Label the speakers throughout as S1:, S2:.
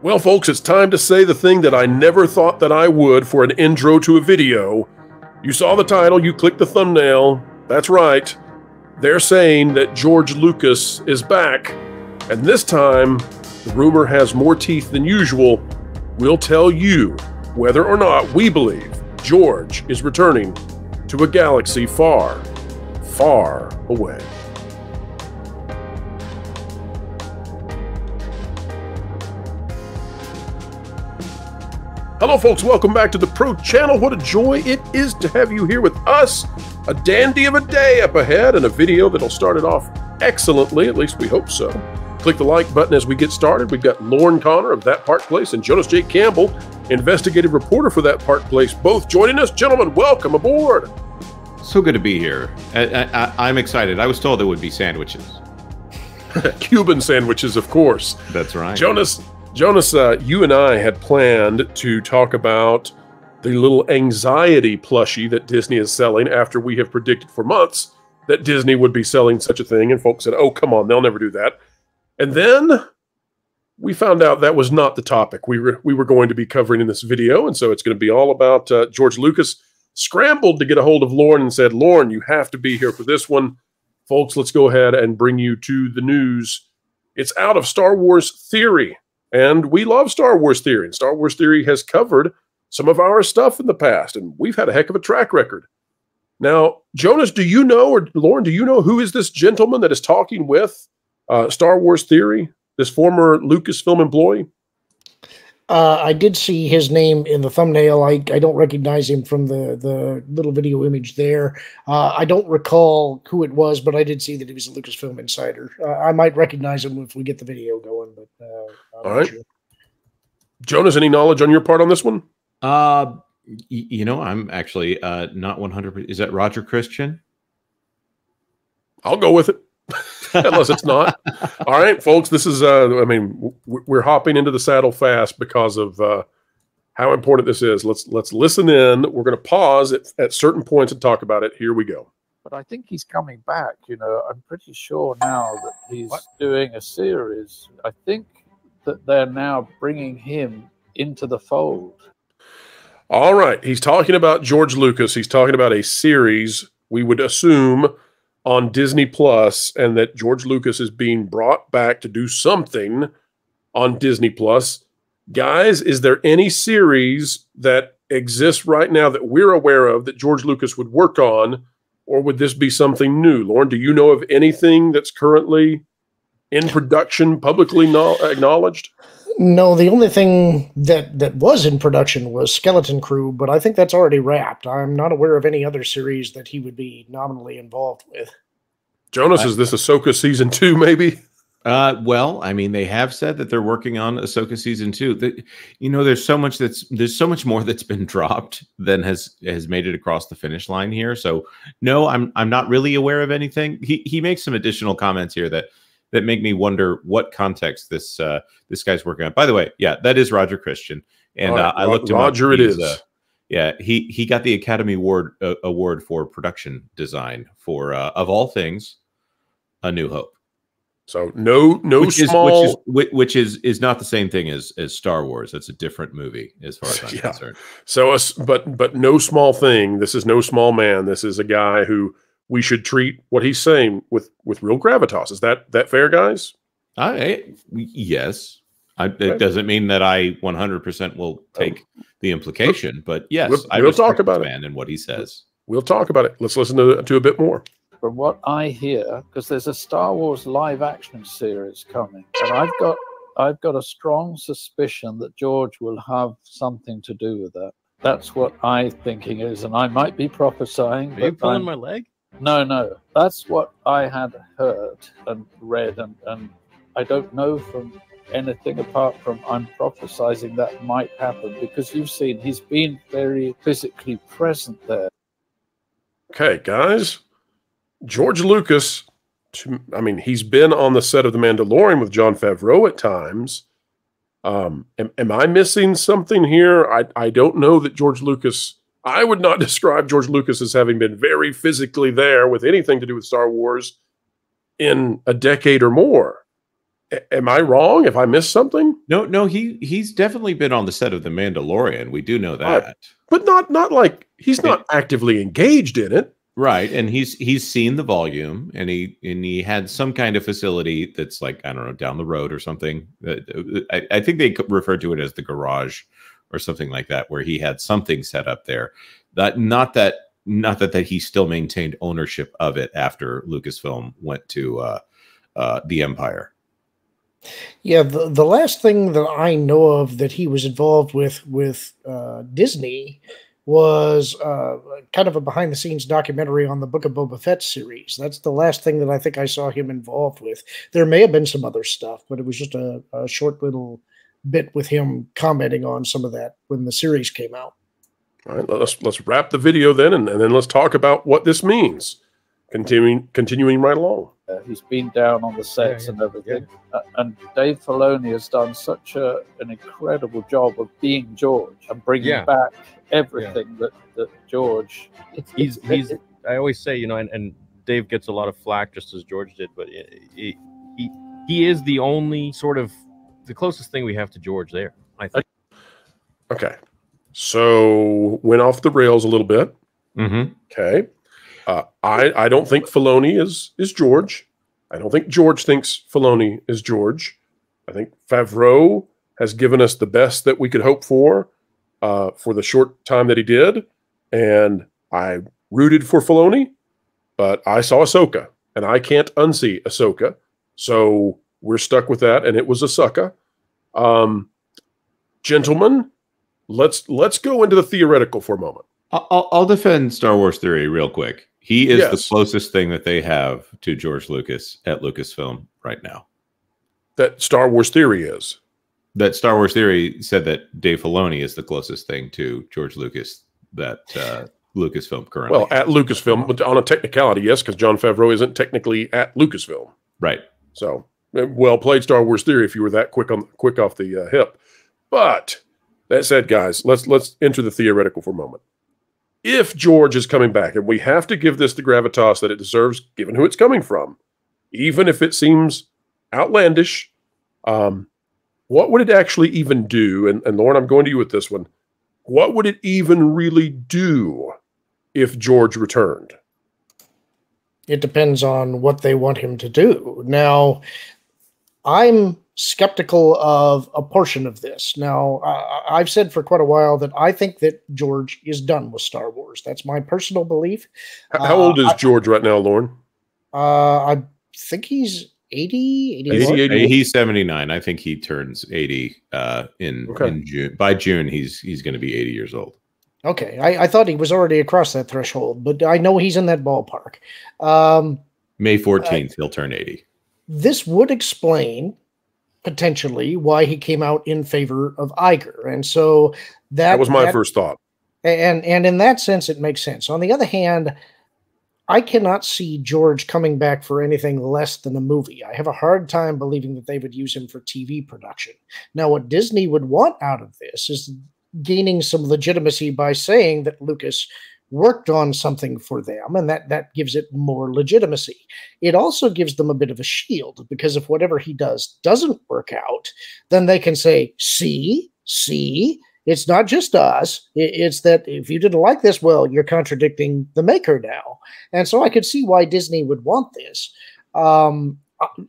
S1: Well, folks, it's time to say the thing that I never thought that I would for an intro to a video. You saw the title, you clicked the thumbnail. That's right. They're saying that George Lucas is back. And this time, the rumor has more teeth than usual. We'll tell you whether or not we believe George is returning to a galaxy far, far away. Hello, folks. Welcome back to the Pro Channel. What a joy it is to have you here with us. A dandy of a day up ahead and a video that'll start it off excellently. At least we hope so. Click the like button as we get started. We've got Lauren Connor of That Park Place and Jonas J. Campbell, investigative reporter for That Park Place, both joining us. Gentlemen, welcome aboard.
S2: So good to be here. I'm excited. I was told there would be sandwiches.
S1: Cuban sandwiches, of course.
S2: That's right.
S1: Jonas, you and I had planned to talk about the little anxiety plushie that Disney is selling after we have predicted for months that Disney would be selling such a thing. And folks said, oh, come on, they'll never do that. And then we found out that was not the topic we were going to be covering in this video. And so it's going to be all about George Lucas. Scrambled to get a hold of Lauren and said, Lauren, you have to be here for this one. Folks, let's go ahead and bring you to the news. It's out of Star Wars Theory. And we love Star Wars Theory. And Star Wars Theory has covered some of our stuff in the past. And we've had a heck of a track record. Now, Jonas, do you know, or Lauren, do you know who is this gentleman that is talking with Star Wars Theory, this former Lucasfilm employee?
S3: I did see his name in the thumbnail. I don't recognize him from the little video image there. I don't recall who it was, but I did see that he was a Lucasfilm insider. I might recognize him if we get the video going. But
S1: all right, sure. Jonas, any knowledge on your part on this one?
S2: You know, I'm actually not 100%. Is that Roger Christian?
S1: I'll go with it. Unless it's not. All right, folks, this is, I mean, we're hopping into the saddle fast because of how important this is. Let's listen in. We're going to pause at certain points and talk about it. Here we go.
S4: But I think he's coming back. You know, I'm pretty sure now that he's doing a series. I think that they're now bringing him into the fold.
S1: All right. He's talking about George Lucas. He's talking about a series, we would assume, on Disney Plus, and that George Lucas is being brought back to do something on Disney Plus. Guys, is there any series that exists right now that we're aware of that George Lucas would work on, or would this be something new? Lauren, do you know of anything that's currently in production, publicly acknowledged?
S3: No, the only thing that was in production was Skeleton Crew, but I think that's already wrapped. I'm not aware of any other series that he would be nominally involved with.
S1: Jonas, is this Ahsoka Season 2, maybe?
S2: Well, I mean, they have said that they're working on Ahsoka Season 2. You know, there's so much more that's been dropped than has made it across the finish line here. So, no, I'm not really aware of anything. He makes some additional comments here that make me wonder what context this guy's working on. By the way, yeah, that is Roger Christian, and
S1: right,
S2: I looked him up.
S1: Roger, it is.
S2: Yeah, he got the Academy Award for production design for of all things, A New Hope.
S1: So which
S2: is not the same thing as Star Wars. It's a different movie as far as I'm concerned.
S1: So, but no small thing. This is no small man. This is a guy who we should treat what he's saying with real gravitas. Is that fair, guys?
S2: Yes.
S1: Okay.
S2: It doesn't mean that I 100% will take the implication, but yes,
S1: we'll talk about
S2: it and what he says.
S1: We'll talk about it. Let's listen to a bit more.
S4: From what I hear, because there's a Star Wars live action series coming, and I've got a strong suspicion that George will have something to do with that. That's what I'm thinking is, and I might be prophesying.
S5: Are you pulling my leg?
S4: No. That's what I had heard and read, and I don't know from anything apart from I'm prophesizing that might happen, because you've seen he's been very physically present there.
S1: Okay, guys. George Lucas, I mean, he's been on the set of The Mandalorian with Jon Favreau at times. Am I missing something here? I don't know that George Lucas, I would not describe George Lucas as having been very physically there with anything to do with Star Wars in a decade or more. Am I wrong? If I missed something?
S2: No, he's definitely been on the set of The Mandalorian. We do know that.
S1: But not like he's not actively engaged in it.
S2: Right, and he's seen the volume, and he had some kind of facility that's like, I don't know, down the road or something. I think they referred to it as the garage or something like that, where he had something set up there. Not that he still maintained ownership of it after Lucasfilm went to the Empire.
S3: Yeah, the last thing that I know of that he was involved with Disney was kind of a behind-the-scenes documentary on the Book of Boba Fett series. That's the last thing that I think I saw him involved with. There may have been some other stuff, but it was just a short little bit with him commenting on some of that when the series came out.
S1: All right, let's wrap the video then, and then let's talk about what this means. Continuing right along.
S4: He's been down on the sets and everything. And Dave Filoni has done such an incredible job of being George and bringing back everything that George.
S5: I always say, you know, and Dave gets a lot of flack just as George did, but he is the only sort of the closest thing we have to George there, I think.
S1: Okay. So went off the rails a little bit.
S2: Mm-hmm.
S1: Okay. I don't think Filoni is George. I don't think George thinks Filoni is George. I think Favreau has given us the best that we could hope for the short time that he did. And I rooted for Filoni, but I saw Ahsoka, and I can't unsee Ahsoka. So we're stuck with that, and it was Ahsoka. Gentlemen, let's go into the theoretical for a moment.
S2: I'll defend Star Wars Theory real quick. He is the closest thing that they have to George Lucas at Lucasfilm right now.
S1: That Star Wars Theory is.
S2: That Star Wars Theory said that Dave Filoni is the closest thing to George Lucas that Lucasfilm currently.
S1: Well, at Lucasfilm, on a technicality, yes, because Jon Favreau isn't technically at Lucasfilm.
S2: Right.
S1: So, well played, Star Wars Theory, if you were that quick off the hip. But that said, guys, let's enter the theoretical for a moment. If George is coming back, and we have to give this the gravitas that it deserves, given who it's coming from, even if it seems outlandish, what would it actually even do? And Lauren, I'm going to you with this one. What would it even really do if George returned?
S3: It depends on what they want him to do. Now, I'm skeptical of a portion of this. Now, I've said for quite a while that I think that George is done with Star Wars. That's my personal belief.
S1: How old is George right now, Lauren?
S3: I think he's 80,
S2: 80. He's 79. I think he turns 80 in June. By June, he's going to be 80 years old.
S3: Okay. I thought he was already across that threshold, but I know he's in that ballpark.
S2: May 14th, he'll turn 80.
S3: This would explain potentially why he came out in favor of Iger. And so that
S1: was my first thought.
S3: And in that sense, it makes sense. On the other hand, I cannot see George coming back for anything less than a movie. I have a hard time believing that they would use him for TV production. Now, what Disney would want out of this is gaining some legitimacy by saying that Lucas worked on something for them, and that gives it more legitimacy. It also gives them a bit of a shield, because if whatever he does doesn't work out, then they can say, see, it's not just us. It's that if you didn't like this, well, you're contradicting the maker now. And so I could see why Disney would want this.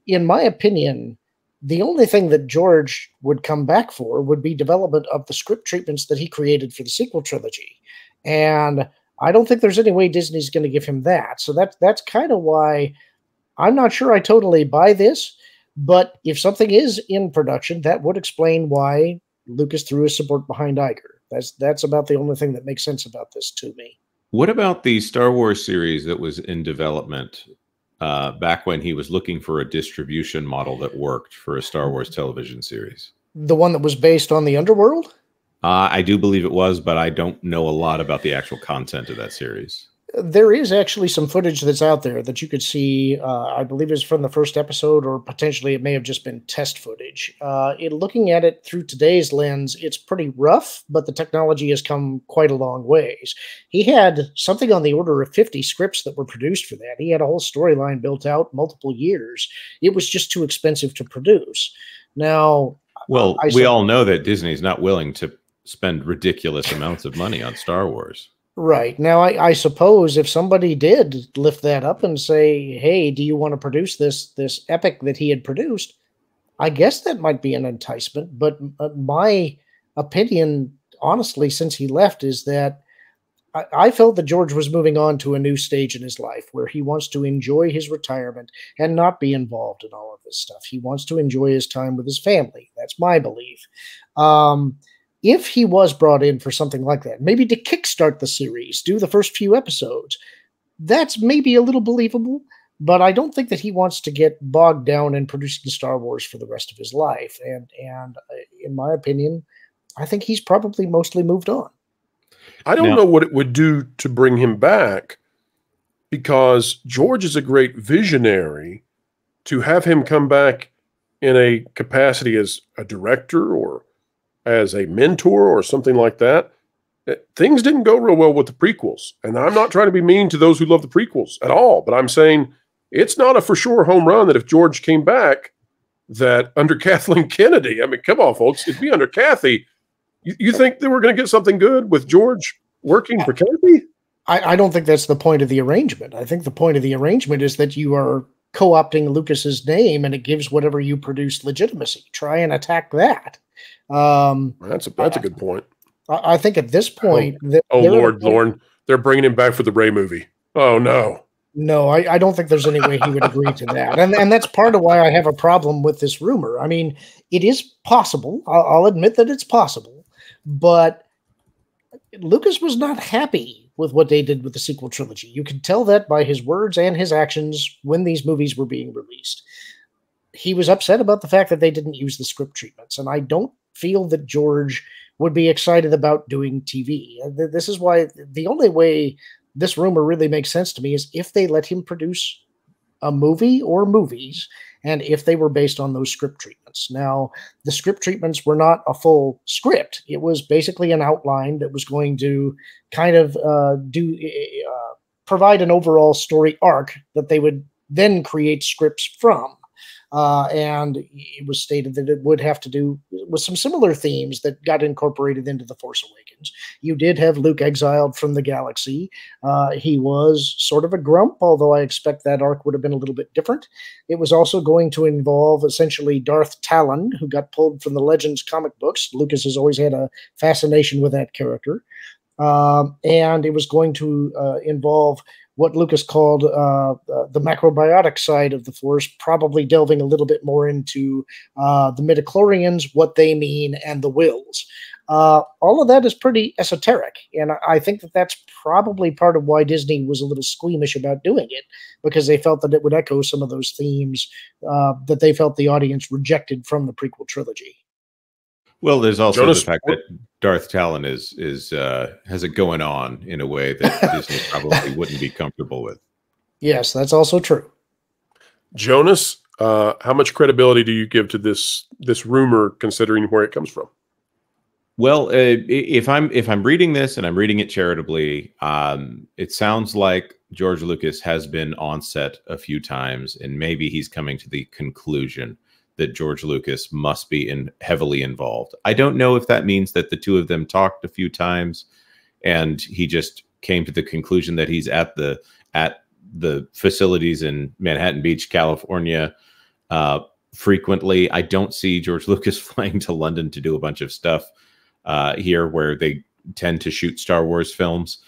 S3: In my opinion, the only thing that George would come back for would be development of the script treatments that he created for the sequel trilogy. And I don't think there's any way Disney's going to give him that. So that's kind of why I'm not sure I totally buy this. But if something is in production, that would explain why Lucas threw his support behind Iger. That's about the only thing that makes sense about this to me.
S2: What about the Star Wars series that was in development back when he was looking for a distribution model that worked for a Star Wars television series?
S3: The one that was based on the Underworld?
S2: I do believe it was, but I don't know a lot about the actual content of that series.
S3: There is actually some footage that's out there that you could see. I believe is from the first episode, or potentially it may have just been test footage. Looking at it through today's lens, it's pretty rough, but the technology has come quite a long ways. He had something on the order of 50 scripts that were produced for that. He had a whole storyline built out multiple years. It was just too expensive to produce. Now,
S2: well, we all know that Disney's not willing to spend ridiculous amounts of money on Star Wars.
S3: Right. Now, I suppose if somebody did lift that up and say, hey, do you want to produce this epic that he had produced? I guess that might be an enticement. But my opinion, honestly, since he left, is that I felt that George was moving on to a new stage in his life where he wants to enjoy his retirement and not be involved in all of this stuff. He wants to enjoy his time with his family. That's my belief. If he was brought in for something like that, maybe to kickstart the series, do the first few episodes, that's maybe a little believable, but I don't think that he wants to get bogged down in producing Star Wars for the rest of his life. And in my opinion, I think he's probably mostly moved on.
S1: I don't know what it would do to bring him back, because George is a great visionary. To have him come back in a capacity as a director or as a mentor or something like that, things didn't go real well with the prequels. And I'm not trying to be mean to those who love the prequels at all, but I'm saying it's not a for sure home run that if George came back, that under Kathleen Kennedy, I mean, come on, folks, it'd be under Kathy. You think that we're going to get something good with George working for Kathy?
S3: I don't think that's the point of the arrangement. I think the point of the arrangement is that you are co-opting Lucas's name, and it gives whatever you produce legitimacy. Try and attack that.
S1: That's a good point.
S3: I think at this point,
S1: Lord, they're bringing him back for the Rey movie. Oh no,
S3: no, I don't think there's any way he would agree to that, and that's part of why I have a problem with this rumor. I mean, it is possible. I'll admit that it's possible, but Lucas was not happy with what they did with the sequel trilogy. You can tell that by his words and his actions when these movies were being released. He was upset about the fact that they didn't use the script treatments, and I don't feel that George would be excited about doing TV. This is why the only way this rumor really makes sense to me is if they let him produce a movie or movies, and if they were based on those script treatments. Now, the script treatments were not a full script. It was basically an outline that was going to kind of provide an overall story arc that they would then create scripts from. And it was stated that it would have to do with some similar themes that got incorporated into The Force Awakens. You did have Luke exiled from the galaxy. He was sort of a grump, although I expect that arc would have been a little bit different. It was also going to involve essentially Darth Talon, who got pulled from the Legends comic books. Lucas has always had a fascination with that character. And it was going to involve what Lucas called the macrobiotic side of the Force, probably delving a little bit more into the midichlorians, what they mean, and the wills. All of that is pretty esoteric, and I think that that's probably part of why Disney was a little squeamish about doing it, because they felt that it would echo some of those themes that they felt the audience rejected from the prequel trilogy.
S2: Well, there's also the fact that Darth Talon has it going on in a way that Disney probably wouldn't be comfortable with.
S3: Yes, that's also true.
S1: Jonas, how much credibility do you give to this rumor, considering where it comes from?
S2: Well, if I'm reading this and I'm reading it charitably, it sounds like George Lucas has been on set a few times, and maybe he's coming to the conclusion that George Lucas must be heavily involved. I don't know if that means that the two of them talked a few times and he just came to the conclusion that he's at the facilities in Manhattan Beach, California, frequently. I don't see George Lucas flying to London to do a bunch of stuff here where they tend to shoot Star Wars films.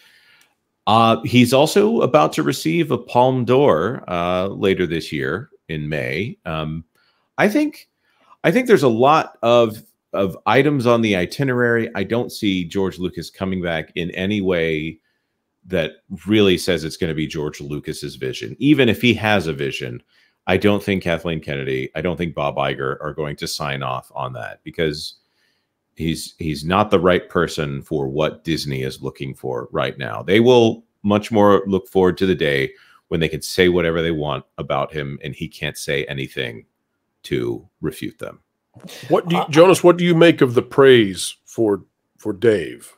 S2: He's also about to receive a Palme d'Or later this year in May. I think there's a lot of items on the itinerary. I don't see George Lucas coming back in any way that really says it's going to be George Lucas's vision. Even if he has a vision, I don't think Kathleen Kennedy, I don't think Bob Iger are going to sign off on that, because he's not the right person for what Disney is looking for right now. They will much more look forward to the day when they can say whatever they want about him and he can't say anything to refute them.
S1: What do you, Jonas, what do you make of the praise for Dave?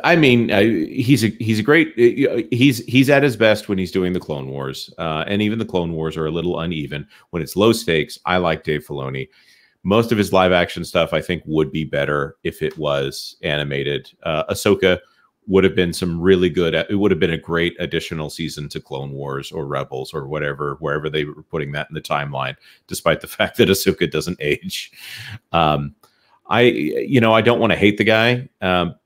S2: I mean, he's a great. He's at his best when he's doing the Clone Wars, and even the Clone Wars are a little uneven when it's low stakes. I like Dave Filoni. Most of his live action stuff, I think, would be better if it was animated. Ahsoka would have been some really good. It would have been a great additional season to Clone Wars or Rebels or whatever, wherever they were putting that in the timeline. Despite the fact that Ahsoka doesn't age. I don't want to hate the guy,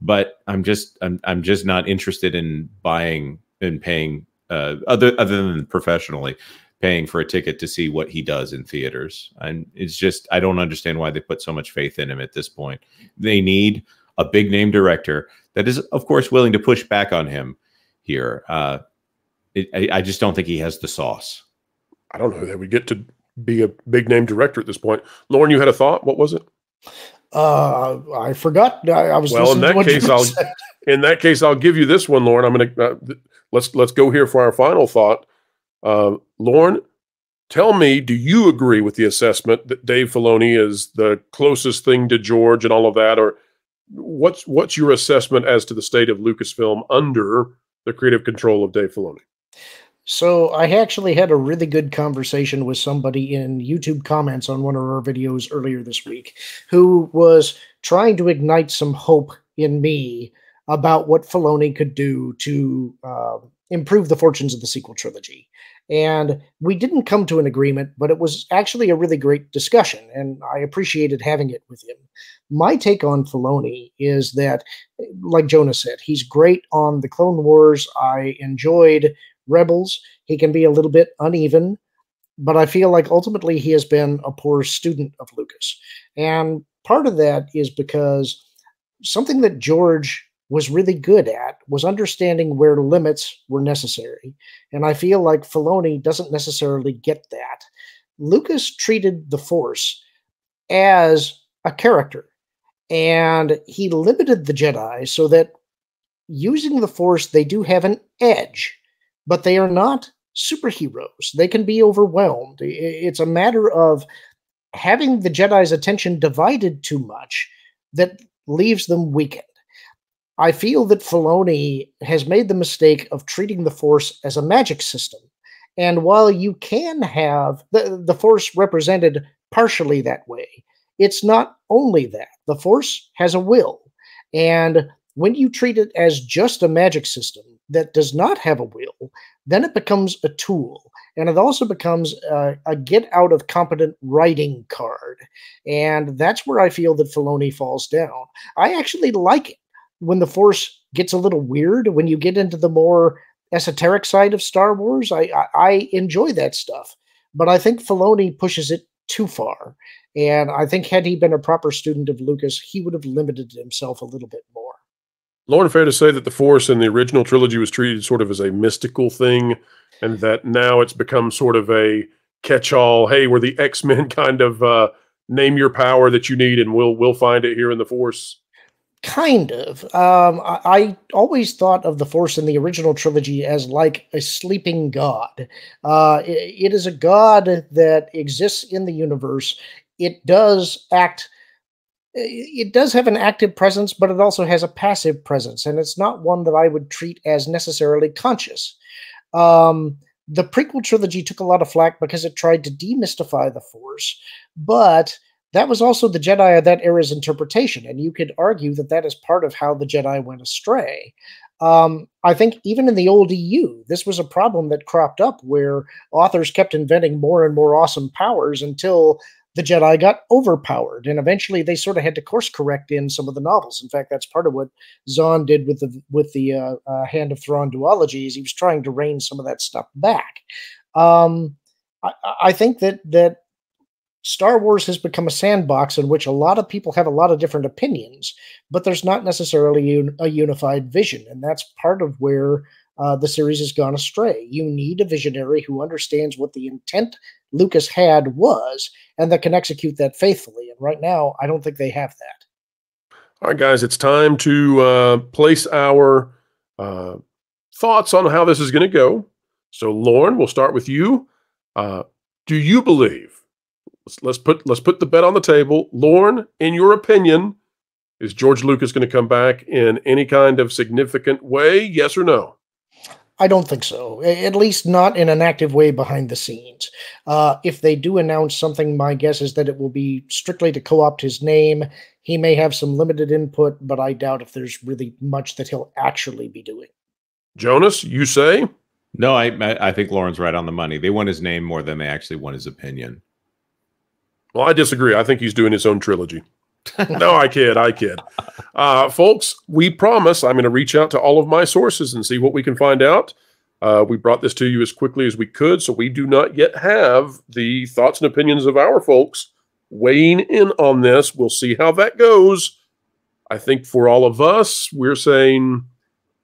S2: but I'm just not interested in buying and paying other than professionally paying for a ticket to see what he does in theaters. And it's just, I don't understand why they put so much faith in him at this point. They need a big name director that is, of course, willing to push back on him here. I just don't think he has the sauce.
S1: I don't know that we get to be a big name director at this point. Lauren, you had a thought. What was it?
S3: I forgot. I was
S1: well. In that case, I'll give you this one, Lauren. I'm gonna let's go here for our final thought. Lauren, tell me, do you agree with the assessment that Dave Filoni is the closest thing to George and all of that, or what's your assessment as to the state of Lucasfilm under the creative control of Dave Filoni?
S3: So I actually had a really good conversation with somebody in YouTube comments on one of our videos earlier this week who was trying to ignite some hope in me about what Filoni could do to improve the fortunes of the sequel trilogy. And we didn't come to an agreement, but it was actually a really great discussion, and I appreciated having it with him. My take on Filoni is that, like Jonah said, he's great on the Clone Wars. I enjoyed Rebels. He can be a little bit uneven, but I feel like ultimately he has been a poor student of Lucas. And part of that is because something that George was really good at was understanding where limits were necessary. And I feel like Filoni doesn't necessarily get that. Lucas treated the Force as a character, and he limited the Jedi so that using the Force, they do have an edge, but they are not superheroes. They can be overwhelmed. It's a matter of having the Jedi's attention divided too much that leaves them weakened. I feel that Filoni has made the mistake of treating the Force as a magic system. And while you can have the Force represented partially that way, it's not only that. The Force has a will. And when you treat it as just a magic system that does not have a will, then it becomes a tool. And it also becomes a get out of competent writing card. And that's where I feel that Filoni falls down. I actually like it when the Force gets a little weird, when you get into the more esoteric side of Star Wars. I enjoy that stuff. But I think Filoni pushes it too far. And I think had he been a proper student of Lucas, he would have limited himself a little bit more.
S1: Lauren, fair to say that the Force in the original trilogy was treated sort of as a mystical thing, and that now it's become sort of a catch-all, hey, we're the X-Men kind of name your power that you need, and we'll find it here in the Force?
S3: Kind of. I always thought of the Force in the original trilogy as like a sleeping god. It is a god that exists in the universe. It does act. It does have an active presence, but it also has a passive presence, and it's not one that I would treat as necessarily conscious. The prequel trilogy took a lot of flack because it tried to demystify the Force, but that was also the Jedi of that era's interpretation, and you could argue that that is part of how the Jedi went astray. I think even in the old EU, this was a problem that cropped up where authors kept inventing more and more awesome powers until the Jedi got overpowered, and eventually they sort of had to course correct in some of the novels. In fact, that's part of what Zahn did with the Hand of Thrawn duology, is he was trying to rein some of that stuff back. I think that Star Wars has become a sandbox in which a lot of people have a lot of different opinions, but there's not necessarily a unified vision, and that's part of where the series has gone astray. You need a visionary who understands what the intent Lucas had was, and that can execute that faithfully. And right now, I don't think they have that.
S1: All right, guys, it's time to place our thoughts on how this is going to go. So, Lauren, we'll start with you. Do you believe? Let's put the bet on the table. Lauren, in your opinion, is George Lucas going to come back in any kind of significant way? Yes or no?
S3: I don't think so. At least not in an active way behind the scenes. If they do announce something, my guess is that it will be strictly to co-opt his name. He may have some limited input, but I doubt if there's really much that he'll actually be doing.
S1: Jonas, you say?
S2: No, I think Lauren's right on the money. They want his name more than they actually want his opinion.
S1: Well, I disagree. I think he's doing his own trilogy. No, I kid. Folks, we promise I'm going to reach out to all of my sources and see what we can find out. We brought this to you as quickly as we could, so we do not yet have the thoughts and opinions of our folks weighing in on this. We'll see how that goes. I think for all of us, we're saying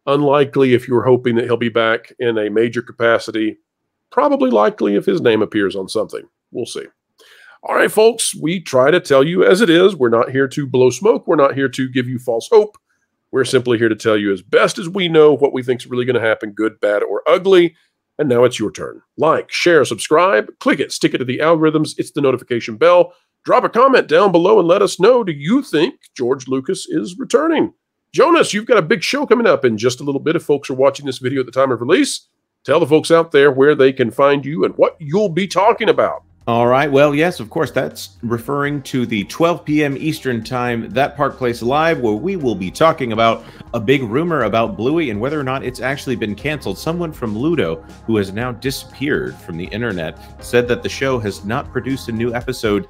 S1: unlikely if you're hoping that he'll be back in a major capacity. Probably likely if his name appears on something. We'll see. All right, folks, we try to tell you as it is. We're not here to blow smoke. We're not here to give you false hope. We're simply here to tell you as best as we know what we think is really going to happen, good, bad, or ugly. And now it's your turn. Like, share, subscribe, click it, stick it to the algorithms. It's the notification bell. Drop a comment down below and let us know, do you think George Lucas is returning? Jonas, you've got a big show coming up in just a little bit. If folks are watching this video at the time of release, tell the folks out there where they can find you and what you'll be talking about.
S2: All right. Well, yes, of course, that's referring to the 12 p.m. Eastern Time, That Park Place Live, where we will be talking about a big rumor about Bluey and whether or not it's actually been canceled. Someone from Ludo, who has now disappeared from the internet, said that the show has not produced a new episode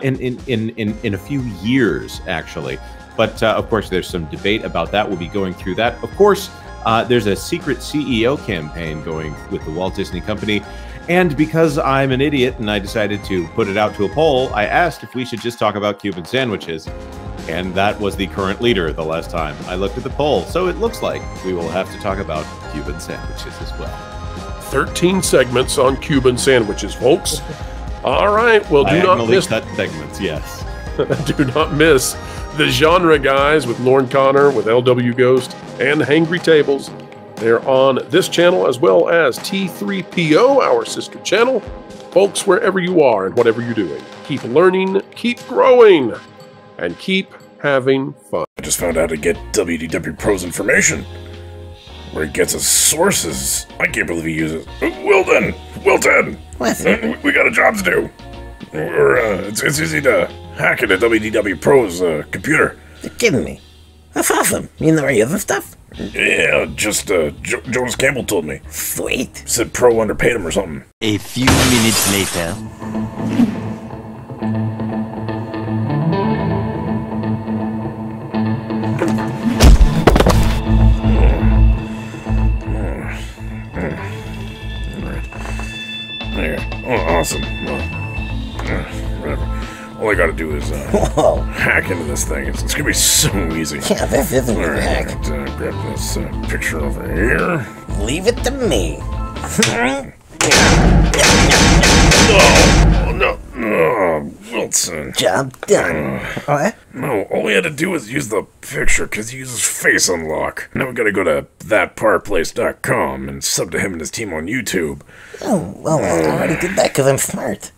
S2: in a few years, actually. But, of course, there's some debate about that. We'll be going through that. Of course, there's a secret CEO campaign going with the Walt Disney Company. And because I'm an idiot and I decided to put it out to a poll, I asked if we should just talk about Cuban sandwiches. And that was the current leader the last time I looked at the poll. So it looks like we will have to talk about Cuban sandwiches as well.
S1: 13 segments on Cuban sandwiches, folks. All right. Well, do not miss
S2: cut segments, yes.
S1: Do not miss the Genre Guys with Lauren Connor, with LW Ghost, and Hangry Tables. They're on this channel as well as T3PO, our sister channel. Folks, wherever you are and whatever you're doing, keep learning, keep growing, and keep having fun.
S6: I just found out to get WDW Pro's information, where he gets his sources. I can't believe he uses Wilton!
S7: What?
S6: We got a job to do. It's easy to hack into WDW Pro's computer.
S7: You're kidding me. That's awesome. You know any other stuff?
S6: Yeah, just Jonas Campbell told me.
S7: Sweet.
S6: Said Pro underpaid him or something.
S8: A few minutes later.
S6: There. Oh, awesome. Whatever. All I gotta do is hack into this thing. It's gonna be so easy.
S7: Yeah, this isn't
S6: All
S7: a
S6: right,
S7: hack.
S6: grab this picture over here.
S7: Leave it to me.
S6: No, Wilson.
S7: Job done. What?
S6: No, all we had to do was use the picture because he uses face unlock. Now we gotta go to thatparkplace.com and sub to him and his team on YouTube.
S7: Oh, well, I already did that because I'm smart.